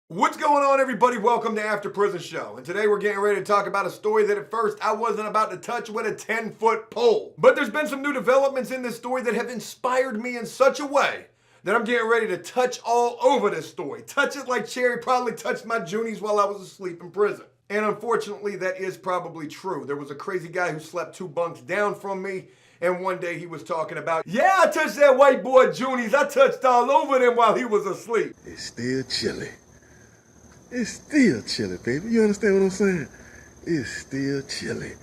What's going on, everybody? Welcome to After Prison Show. And today we're getting ready to talk about a story that at first I wasn't about to touch with a 10-foot pole. But there's been some new developments in this story that have inspired me in such a way that I'm getting ready to touch all over this story. Touch it like Cherry probably touched my Junies while I was asleep in prison. And unfortunately, that is probably true. There was a crazy guy who slept 2 bunks down from me. And one day he was talking about, yeah, I touched that white boy Junies. I touched all over them while he was asleep. It's still chilly. It's still chilly, baby. You understand what I'm saying? It's still chilly.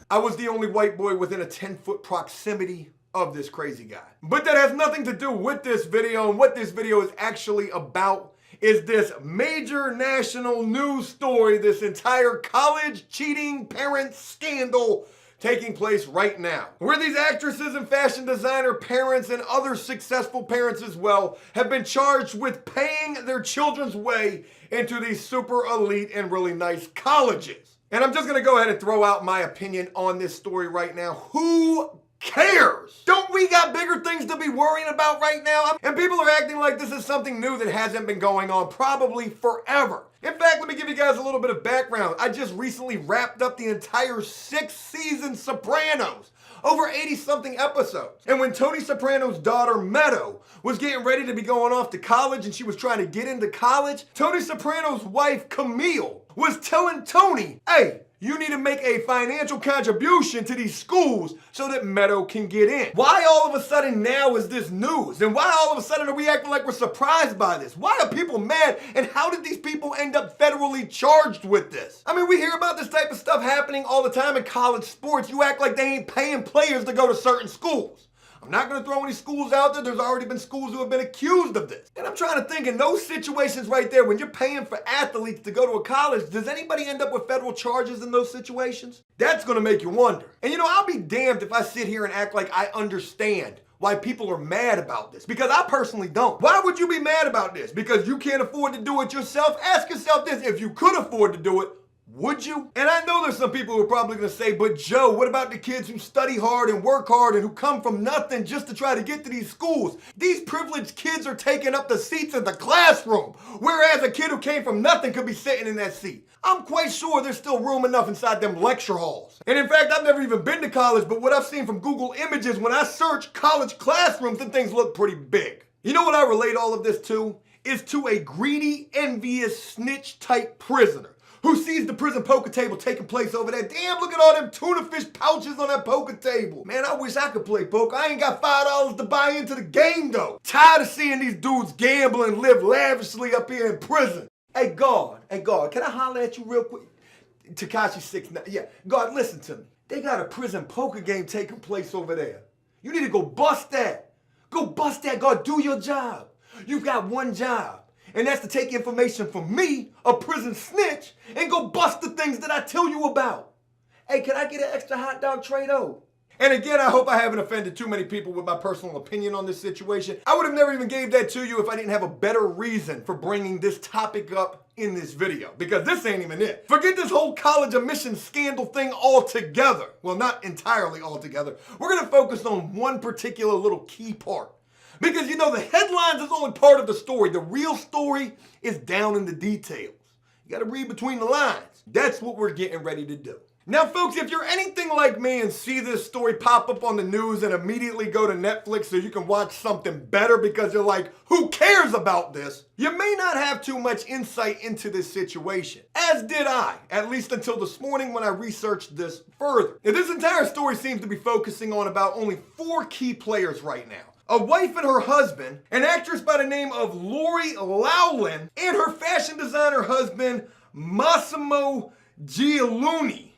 I was the only white boy within a 10-foot proximity of this crazy guy. But that has nothing to do with this video, and what this video is actually about is this major national news story, this entire college cheating parent scandal taking place right now, where these actresses and fashion designer parents and other successful parents as well have been charged with paying their children's way into these super elite and really nice colleges. And I'm just gonna go ahead and throw out my opinion on this story right now. Who cares? Don't we got bigger things to be worrying about right now? And people are acting like this is something new that hasn't been going on probably forever. In fact, let me give you guys a little bit of background. I just recently wrapped up the entire 6th season Sopranos. Over 80-something episodes. And when Tony Soprano's daughter, Meadow, was getting ready to be going off to college and she was trying to get into college, Tony Soprano's wife, Camille, was telling Tony, hey, you need to make a financial contribution to these schools so that Meadow can get in. Why all of a sudden now is this news? And why all of a sudden are we acting like we're surprised by this? Why are people mad? And how did these people end up federally charged with this? I mean, we hear about this type of stuff happening all the time in college sports. You act like they ain't paying players to go to certain schools. I'm not going to throw any schools out there. There's already been schools who have been accused of this. And I'm trying to think, in those situations right there, when you're paying for athletes to go to a college, does anybody end up with federal charges in those situations? That's going to make you wonder. And you know, I'll be damned if I sit here and act like I understand why people are mad about this, because I personally don't. Why would you be mad about this? Because you can't afford to do it yourself? Ask yourself this: if you could afford to do it, would you? And I know there's some people who are probably gonna say, but Joe, what about the kids who study hard and work hard and who come from nothing just to try to get to these schools? These privileged kids are taking up the seats in the classroom, whereas a kid who came from nothing could be sitting in that seat. I'm quite sure there's still room enough inside them lecture halls. And in fact, I've never even been to college, but what I've seen from Google Images, when I search college classrooms, and things look pretty big. You know what I relate all of this to? Is to a greedy, envious, snitch type prisoner who sees the prison poker table taking place over there. Damn, look at all them tuna fish pouches on that poker table. Man, I wish I could play poker. I ain't got $5 to buy into the game though. Tired of seeing these dudes gamble and live lavishly up here in prison. Hey God, can I holler at you real quick? Tekashi 6ix9ine, yeah. God, listen to me. They got a prison poker game taking place over there. You need to go bust that. Go bust that, God, do your job. You've got one job. And that's to take information from me, a prison snitch, and go bust the things that I tell you about. Hey, can I get an extra hot dog tray though? And again, I hope I haven't offended too many people with my personal opinion on this situation. I would have never even gave that to you if I didn't have a better reason for bringing this topic up in this video, because this ain't even it. Forget this whole college admission scandal thing altogether. Well, not entirely altogether. We're gonna focus on one particular little key part. Because you know, the headlines is only part of the story. The real story is down in the details. You gotta read between the lines. That's what we're getting ready to do. Now folks, if you're anything like me and see this story pop up on the news and immediately go to Netflix so you can watch something better because you're like, who cares about this? You may not have too much insight into this situation, as did I, at least until this morning when I researched this further. Now, this entire story seems to be focusing on about only 4 key players right now. A wife and her husband, an actress by the name of Lori Loughlin, and her fashion designer husband, Massimo Giannoli.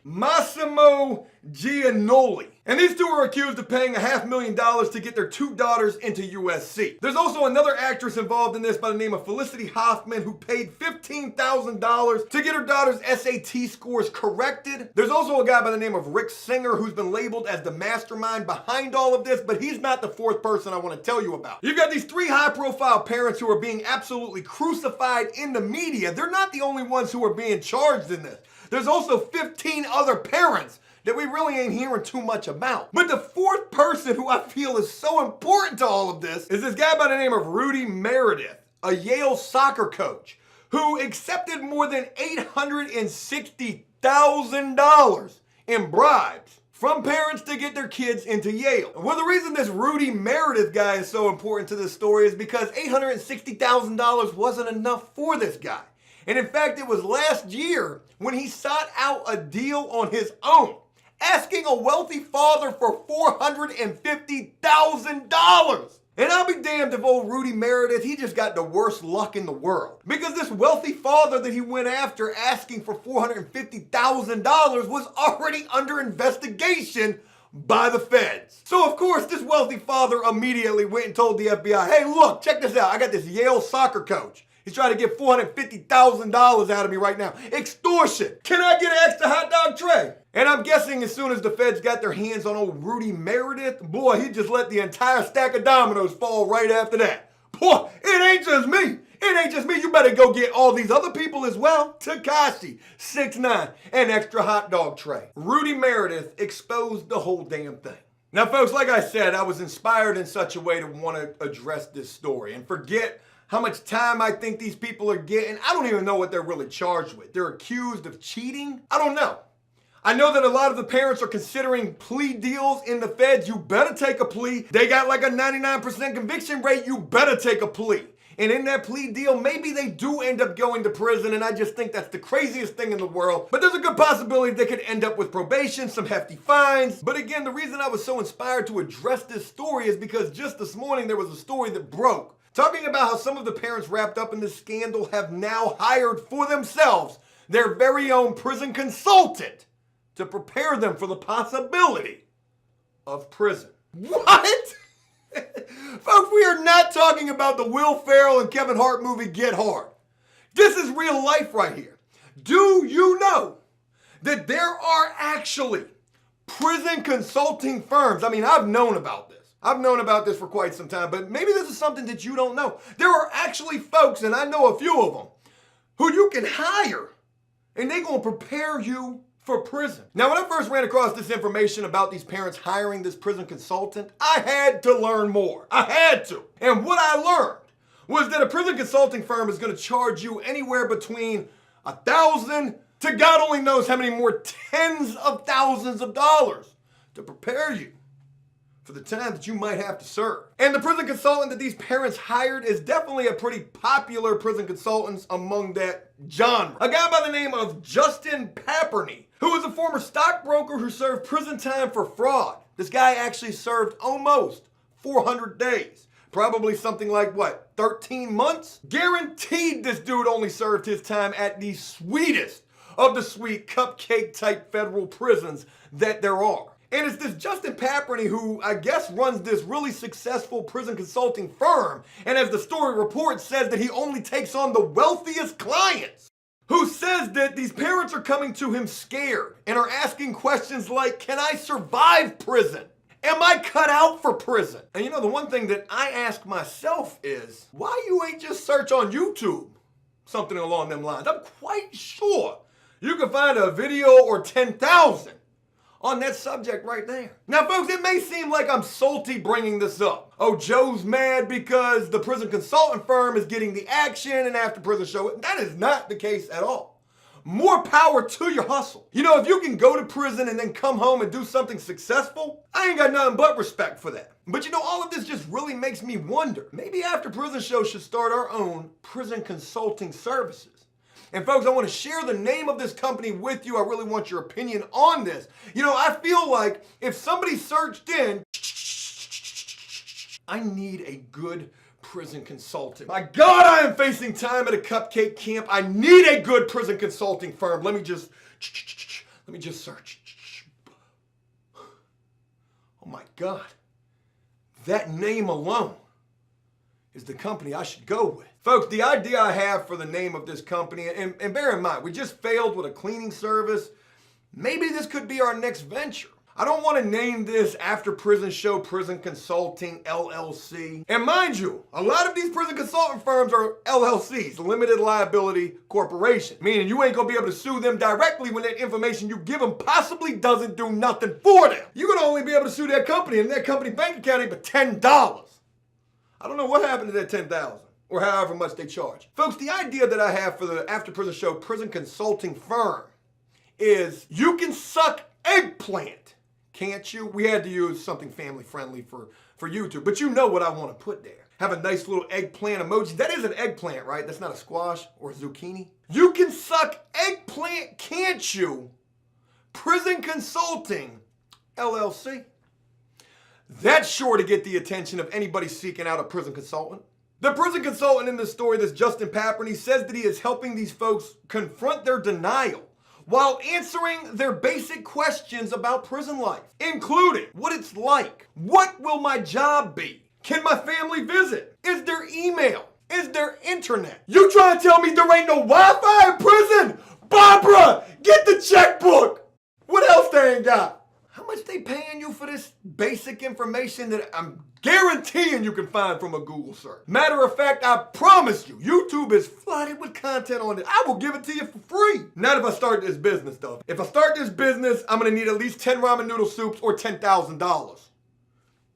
And these two are accused of paying $500,000 to get their 2 daughters into USC. There's also another actress involved in this by the name of Felicity Hoffman, who paid $15,000 to get her daughter's SAT scores corrected. There's also a guy by the name of Rick Singer who's been labeled as the mastermind behind all of this, but he's not the 4th person I want to tell you about. You've got these 3 high-profile parents who are being absolutely crucified in the media. They're not the only ones who are being charged in this. There's also 15 other parents that we really ain't hearing too much about. But the fourth person who I feel is so important to all of this is this guy by the name of Rudy Meredith, a Yale soccer coach who accepted more than $860,000 in bribes from parents to get their kids into Yale. Well, the reason this Rudy Meredith guy is so important to this story is because $860,000 wasn't enough for this guy. And in fact, it was last year when he sought out a deal on his own, asking a wealthy father for $450,000. And I'll be damned if old Rudy Meredith, he just got the worst luck in the world. Because this wealthy father that he went after asking for $450,000 was already under investigation by the feds. So of course, this wealthy father immediately went and told the FBI, hey look, check this out. I got this Yale soccer coach. He's trying to get $450,000 out of me right now. Extortion. Can I get an extra hot dog tray? And I'm guessing as soon as the feds got their hands on old Rudy Meredith, boy, he just let the entire stack of dominoes fall right after that. Boy, it ain't just me. It ain't just me. You better go get all these other people as well. Tekashi, 6ix9ine, an extra hot dog tray. Rudy Meredith exposed the whole damn thing. Now, folks, like I said, I was inspired in such a way to want to address this story and forget how much time I think these people are getting. I don't even know what they're really charged with. They're accused of cheating? I don't know. I know that a lot of the parents are considering plea deals in the feds. You better take a plea. They got like a 99% conviction rate. You better take a plea. And in that plea deal, maybe they do end up going to prison, and I just think that's the craziest thing in the world. But there's a good possibility they could end up with probation, some hefty fines. But again, the reason I was so inspired to address this story is because just this morning there was a story that broke, talking about how some of the parents wrapped up in this scandal have now hired for themselves their very own prison consultant to prepare them for the possibility of prison. What? Folks, we are not talking about the Will Ferrell and Kevin Hart movie Get Hard. This is real life right here. Do you know that there are actually prison consulting firms? I mean, I've known about this. I've known about this for quite some time, but maybe this is something that you don't know. There are actually folks, and I know a few of them, who you can hire, and they're going to prepare you for prison. Now, when I first ran across this information about these parents hiring this prison consultant, I had to learn more. I had to. And what I learned was that a prison consulting firm is going to charge you anywhere between $1,000 to God only knows how many more tens of thousands of dollars to prepare you for the time that you might have to serve. And the prison consultant that these parents hired is definitely a pretty popular prison consultant among that genre. A guy by the name of Justin Paperney, who was a former stockbroker who served prison time for fraud. This guy actually served almost 400 days. Probably something like, 13 months? Guaranteed this dude only served his time at the sweetest of the sweet cupcake type federal prisons that there are. And it's this Justin Paperney who, I guess, runs this really successful prison consulting firm. And as the story reports, says that he only takes on the wealthiest clients. Who says that these parents are coming to him scared and are asking questions like, can I survive prison? Am I cut out for prison? And you know, the one thing that I ask myself is, why you ain't just search on YouTube? Something along them lines. I'm quite sure you can find a video or 10,000 on that subject right there. Now, folks, it may seem like I'm salty bringing this up. Oh, Joe's mad because the prison consultant firm is getting the action and After Prison Show. That is not the case at all. More power to your hustle. You know, if you can go to prison and then come home and do something successful, I ain't got nothing but respect for that. But you know, all of this just really makes me wonder. Maybe After Prison Show should start our own prison consulting services. And folks, I want to share the name of this company with you. I really want your opinion on this. You know, I feel like if somebody searched in, I need a good prison consultant. My God, I am facing time at a cupcake camp. I need a good prison consulting firm. Let me just search. Oh my God. That name alone is the company I should go with. Folks, the idea I have for the name of this company, and bear in mind, we just failed with a cleaning service. Maybe this could be our next venture. I don't want to name this After Prison Show Prison Consulting LLC. And mind you, a lot of these prison consultant firms are LLCs, limited liability corporation, meaning you ain't gonna be able to sue them directly when that information you give them possibly doesn't do nothing for them. You're gonna only be able to sue that company, and that company bank account ain't but $10. I don't know what happened to that $10,000 or however much they charge. Folks, the idea that I have for the After Prison Show Prison Consulting firm is you can suck eggplant, can't you? We had to use something family friendly for YouTube, but you know what I want to put there. Have a nice little eggplant emoji. That is an eggplant, right? That's not a squash or a zucchini. You can suck eggplant, can't you? Prison Consulting LLC. That's sure to get the attention of anybody seeking out a prison consultant. The prison consultant in this story, this Justin Paperny, says that he is helping these folks confront their denial while answering their basic questions about prison life, including what it's like, what will my job be, can my family visit, is there email, is there internet? You trying to tell me there ain't no Wi-Fi in prison? Barbara, get the checkbook! What else they ain't got? How much they paying you for this basic information that I'm guaranteeing you can find from a Google search? Matter of fact, I promise you, YouTube is flooded with content on it. I will give it to you for free. Not if I start this business, though. If I start this business, I'm gonna need at least 10 ramen noodle soups or $10,000.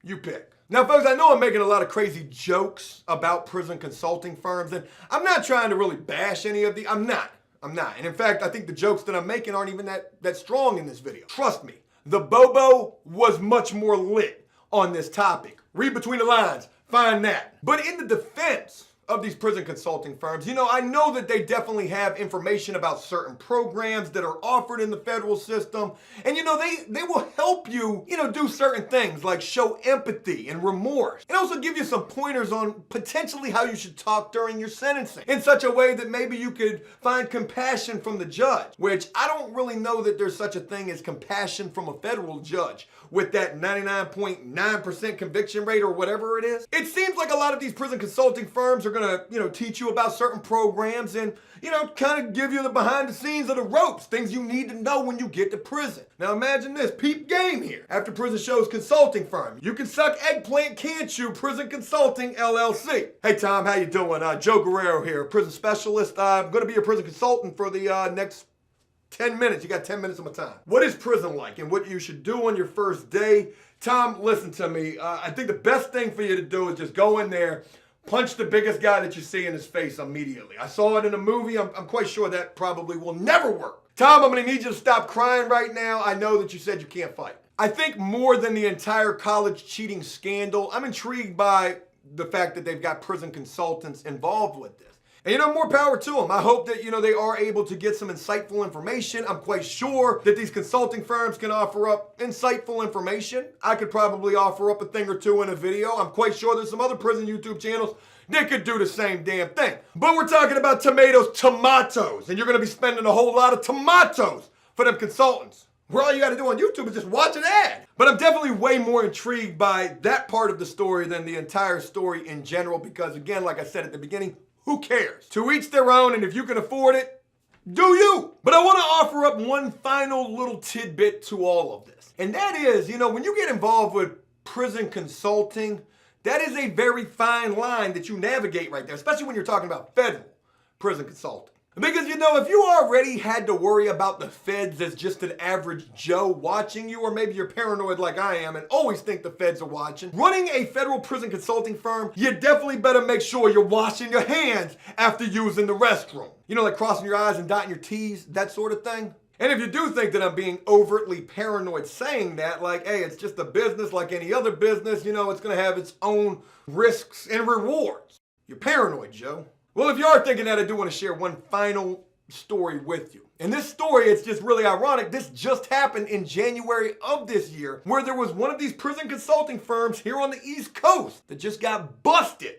You pick. Now, folks, I know I'm making a lot of crazy jokes about prison consulting firms, and I'm not trying to really bash any of the, I'm not. And in fact, I think the jokes that I'm making aren't even that strong in this video. Trust me. The Bobo was much more lit on this topic. Read between the lines, find that. But in the defense of these prison consulting firms, I know that they definitely have information about certain programs that are offered in the federal system. And they will help you, do certain things like show empathy and remorse. And also give you some pointers on potentially how you should talk during your sentencing in such a way that maybe you could find compassion from the judge, which I don't really know that there's such a thing as compassion from a federal judge with that 99.9% conviction rate or whatever it is. It seems like a lot of these prison consulting firms are gonna, teach you about certain programs and, kind of give you the behind the scenes of the ropes, things you need to know when you get to prison. Now imagine this, peep game here. After Prison Show's consulting firm. You can suck eggplant, can't you? Prison Consulting LLC. Hey Tom, how you doing? Joe Guerrero here, prison specialist. I'm gonna be your prison consultant for the next 10 minutes. You got 10 minutes of my time. What is prison like and what you should do on your first day? Tom, listen to me. I think the best thing for you to do is just go in there, punch the biggest guy that you see in his face immediately. I saw it in a movie. I'm quite sure that probably will never work. Tom, I'm gonna need you to stop crying right now. I know that you said you can't fight. I think more than the entire college cheating scandal, I'm intrigued by the fact that they've got prison consultants involved with this. And more power to them. I hope that, they are able to get some insightful information. I'm quite sure that these consulting firms can offer up insightful information. I could probably offer up a thing or two in a video. I'm quite sure there's some other prison YouTube channels that could do the same damn thing. But we're talking about tomatoes, and you're gonna be spending a whole lot of tomatoes for them consultants. Where all you gotta do on YouTube is just watch an ad. But I'm definitely way more intrigued by that part of the story than the entire story in general because again, like I said at the beginning, who cares? To each their own, and if you can afford it, do you? But I want to offer up one final little tidbit to all of this. And that is, when you get involved with prison consulting, that is a very fine line that you navigate right there, especially when you're talking about federal prison consulting. Because, if you already had to worry about the feds as just an average Joe watching you, or maybe you're paranoid like I am and always think the feds are watching, running a federal prison consulting firm, you definitely better make sure you're washing your hands after using the restroom. Like crossing your I's and dotting your T's, that sort of thing. And if you do think that I'm being overtly paranoid saying that, like, hey, it's just a business like any other business, it's gonna have its own risks and rewards. You're paranoid, Joe. Well, if you are thinking that, I do want to share one final story with you. And this story, it's just really ironic. This just happened in January of this year, where there was one of these prison consulting firms here on the East Coast that just got busted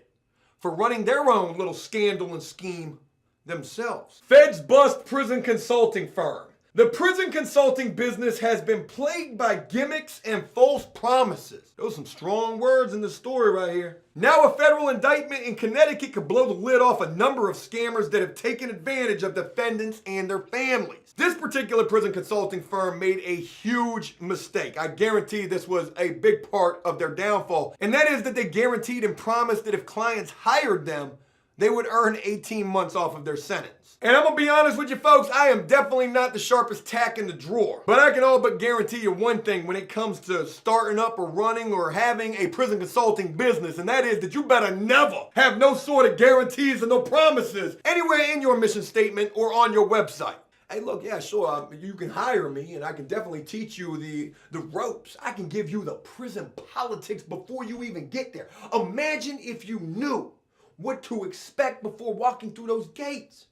for running their own little scandal and scheme themselves. Feds bust prison consulting firm. The prison consulting business has been plagued by gimmicks and false promises. Those are some strong words in the story right here. Now a federal indictment in Connecticut could blow the lid off a number of scammers that have taken advantage of defendants and their families. This particular prison consulting firm made a huge mistake. I guarantee this was a big part of their downfall. And that is that they guaranteed and promised that if clients hired them, they would earn 18 months off of their sentence. And I'm gonna be honest with you folks, I am definitely not the sharpest tack in the drawer. But I can all but guarantee you one thing when it comes to starting up or running or having a prison consulting business, and that is that you better never have no sort of guarantees and no promises anywhere in your mission statement or on your website. Hey, look, yeah, sure, you can hire me and I can definitely teach you the ropes. I can give you the prison politics before you even get there. Imagine if you knew what to expect before walking through those gates.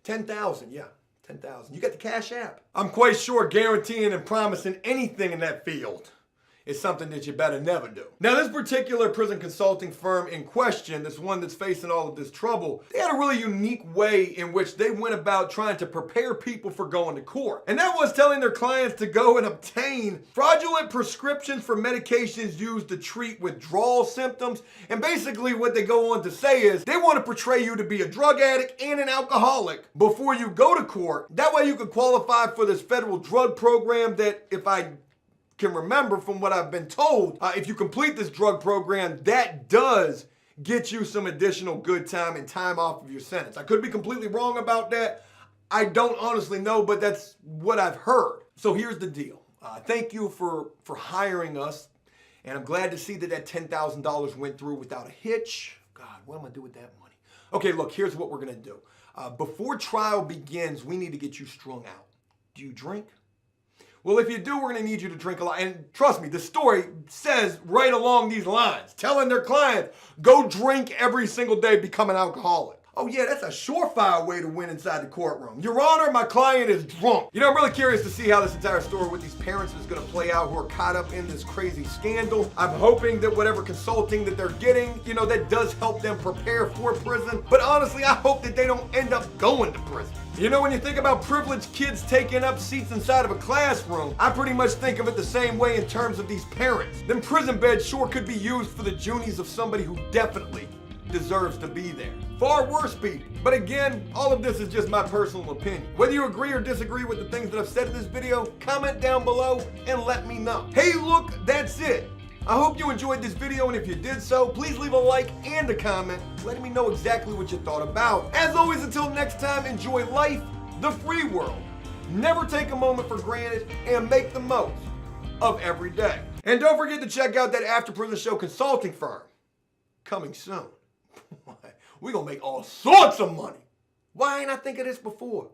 10,000, yeah, 10,000. You got the Cash App. I'm quite sure guaranteeing and promising anything in that field is something that you better never do. Now, this particular prison consulting firm in question, this one that's facing all of this trouble, they had a really unique way in which they went about trying to prepare people for going to court. And that was telling their clients to go and obtain fraudulent prescriptions for medications used to treat withdrawal symptoms. And basically what they go on to say is they want to portray you to be a drug addict and an alcoholic before you go to court. That way you can qualify for this federal drug program that, if I can remember from what I've been told, if you complete this drug program, that does get you some additional good time and time off of your sentence. I could be completely wrong about that. I don't honestly know, but that's what I've heard. So here's the deal. Thank you for hiring us, and I'm glad to see that that $10,000 went through without a hitch. God, what am I gonna do with that money? Okay, look, here's what we're gonna do. Before trial begins, we need to get you strung out. Do you drink? Well, if you do, we're going to need you to drink a lot. And trust me, the story says right along these lines, telling their clients, go drink every single day, become an alcoholic. Oh yeah, that's a surefire way to win inside the courtroom. Your Honor, my client is drunk. You know, I'm really curious to see how this entire story with these parents is gonna play out who are caught up in this crazy scandal. I'm hoping that whatever consulting that they're getting, you know, that does help them prepare for prison. But honestly, I hope that they don't end up going to prison. You know, when you think about privileged kids taking up seats inside of a classroom, I pretty much think of it the same way in terms of these parents. Them prison beds sure could be used for the juniors of somebody who definitely deserves to be there. Far worse people. But again, all of this is just my personal opinion. Whether you agree or disagree with the things that I've said in this video, comment down below and let me know. Hey, look, that's it. I hope you enjoyed this video, and if you did so, please leave a like and a comment letting me know exactly what you thought about. As always, until next time, enjoy life, the free world. Never take a moment for granted and make the most of every day. And don't forget to check out that After Prison Show consulting firm. Coming soon. We're gonna make all sorts of money. Why ain't I think of this before?